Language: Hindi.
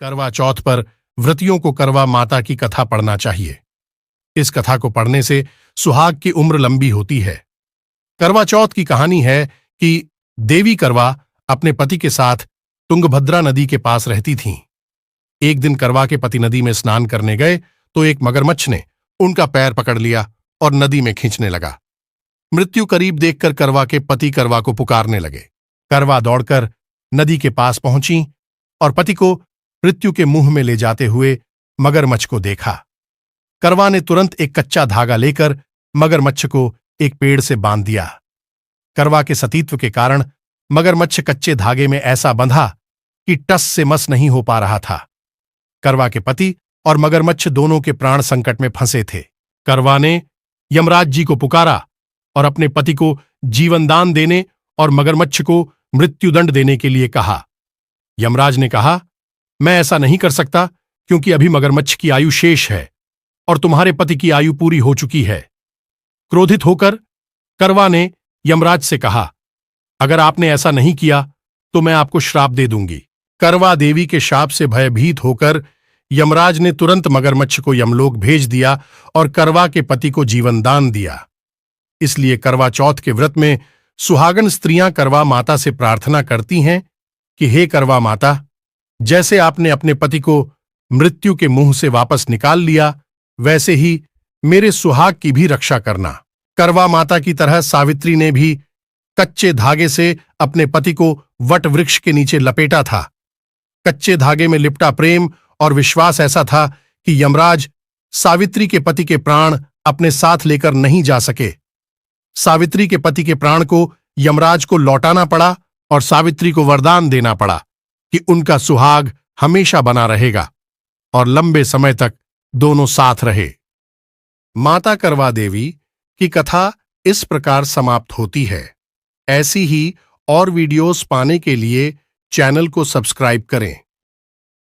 करवा चौथ पर व्रतियों को करवा माता की कथा पढ़ना चाहिए। इस कथा को पढ़ने से सुहाग की उम्र लंबी होती है। करवा चौथ की कहानी है कि देवी करवा अपने पति के साथ तुंगभद्रा नदी के पास रहती थीं। एक दिन करवा के पति नदी में स्नान करने गए तो एक मगरमच्छ ने उनका पैर पकड़ लिया और नदी में खींचने लगा। मृत्यु करीब देखकर करवा के पति करवा को पुकारने लगे। करवा दौड़कर नदी के पास पहुंची और पति को मृत्यु के मुंह में ले जाते हुए मगरमच्छ को देखा। करवा ने तुरंत एक कच्चा धागा लेकर मगरमच्छ को एक पेड़ से बांध दिया। करवा के सतीत्व के कारण मगरमच्छ कच्चे धागे में ऐसा बंधा कि टस से मस नहीं हो पा रहा था। करवा के पति और मगरमच्छ दोनों के प्राण संकट में फंसे थे। करवा ने यमराज जी को पुकारा और अपने पति को जीवनदान देने और मगरमच्छ को मृत्युदंड देने के लिए कहा। यमराज ने कहा, मैं ऐसा नहीं कर सकता क्योंकि अभी मगरमच्छ की आयु शेष है और तुम्हारे पति की आयु पूरी हो चुकी है। क्रोधित होकर करवा ने यमराज से कहा, अगर आपने ऐसा नहीं किया तो मैं आपको श्राप दे दूंगी। करवा देवी के शाप से भयभीत होकर यमराज ने तुरंत मगरमच्छ को यमलोक भेज दिया और करवा के पति को जीवनदान दिया। इसलिए करवा चौथ के व्रत में सुहागन स्त्रियां करवा माता से प्रार्थना करती हैं कि हे करवा माता, जैसे आपने अपने पति को मृत्यु के मुंह से वापस निकाल लिया, वैसे ही मेरे सुहाग की भी रक्षा करना। करवा माता की तरह सावित्री ने भी कच्चे धागे से अपने पति को वट वृक्ष के नीचे लपेटा था। कच्चे धागे में लिपटा प्रेम और विश्वास ऐसा था कि यमराज सावित्री के पति के प्राण अपने साथ लेकर नहीं जा सके। सावित्री के पति के प्राण को यमराज को लौटाना पड़ा और सावित्री को वरदान देना पड़ा कि उनका सुहाग हमेशा बना रहेगा और लंबे समय तक दोनों साथ रहे। माता करवा देवी की कथा इस प्रकार समाप्त होती है। ऐसी ही और वीडियोस पाने के लिए चैनल को सब्सक्राइब करें।